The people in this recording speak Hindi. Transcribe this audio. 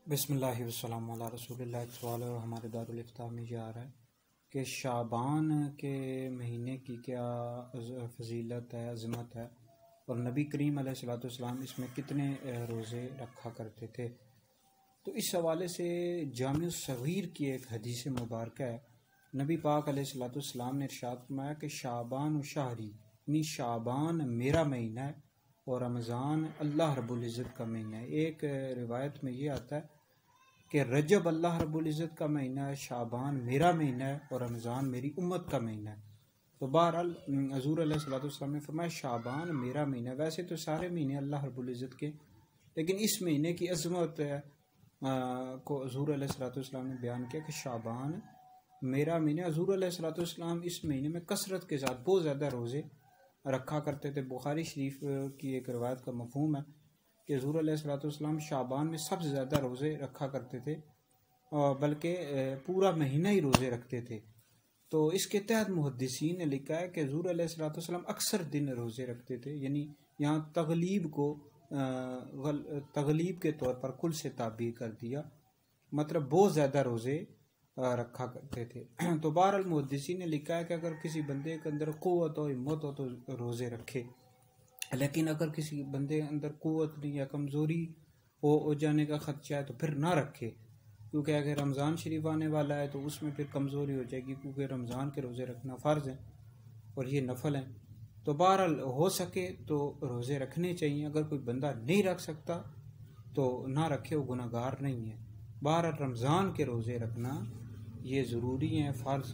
बिस्मिल्लाहि वस्सलामु अला रसूलिल्लाह। एक सवाल है हमारे दारुल इफ्ता में ये आ रहा है कि शाबान के महीने की क्या फजीलत है, अज़मत है, और नबी करीम अलैहिस्सलाम इसमें कितने रोज़े रखा करते थे। तो इस हवाले से जामिउ सगीर की एक हदीस मुबारक है। नबी पाक अलैहिस्सलाम ने इरशाद फरमाया कि शाबान शहरी, यानी शाबान मेरा महीना है और रमज़ान अल्लाह रब्बुल इज़्ज़त का महीना है। एक रिवायत में ये आता है कि रजब अल्लाह रब्बुल इज़्ज़त का महीना है, शाबान मेरा महीना है और रमज़ान मेरी उम्मत का महीना है। तो बहरहाल हज़ूर अलैहिस्सलाम ने फरमाया शाबान मेरा महीना है। वैसे तो सारे महीने अल्लाह रब्बुल इज़्ज़त के, लेकिन इस महीने की अज़मत को हज़ूर अलैहिस्सलाम ने बयान किया कि शाबान मेरा महीना। हज़ूर अलैहिस्सलाम इस महीने में कसरत के साथ बहुत ज़्यादा रोज़े रखा करते थे। बुखारी शरीफ की एक रवायत का मफ़हूम है कि हज़ूर अलैहिस्सलाम शाबान में सबसे ज़्यादा रोज़े रखा करते थे, बल्कि पूरा महीना ही रोज़े रखते थे। तो इसके तहत मुहद्दिसीन ने लिखा है कि हज़ूर अलैहिस्सलाम अक्सर दिन रोज़े रखते थे, यानी यहाँ तगलीब को तगलीब के तौर पर कुल से ताबीर कर दिया, मतलब बहुत ज़्यादा रोज़े रखा करते थे। तो बहरहाल मुहद्दिसीन ने लिखा है कि अगर किसी बंदे के अंदर क़ुव्वत हो, हिम्मत हो तो रोज़े रखे, लेकिन अगर किसी बंदे के अंदर क़ुव्वत नहीं या कमज़ोरी हो जाने का ख़दशा है तो फिर ना रखे, क्योंकि अगर रमज़ान शरीफ आने वाला है तो उसमें फिर कमज़ोरी हो जाएगी, क्योंकि रमज़ान के रोज़े रखना फ़र्ज़ है और ये नफल हैं। तो बहरहाल हो सके तो रोज़े रखने चाहिए। अगर कोई बंदा नहीं रख सकता तो ना रखे, वो गुनहगार नहीं है। बहरहाल रमज़ान के रोज़े रखना ये ज़रूरी है, फ़र्ज़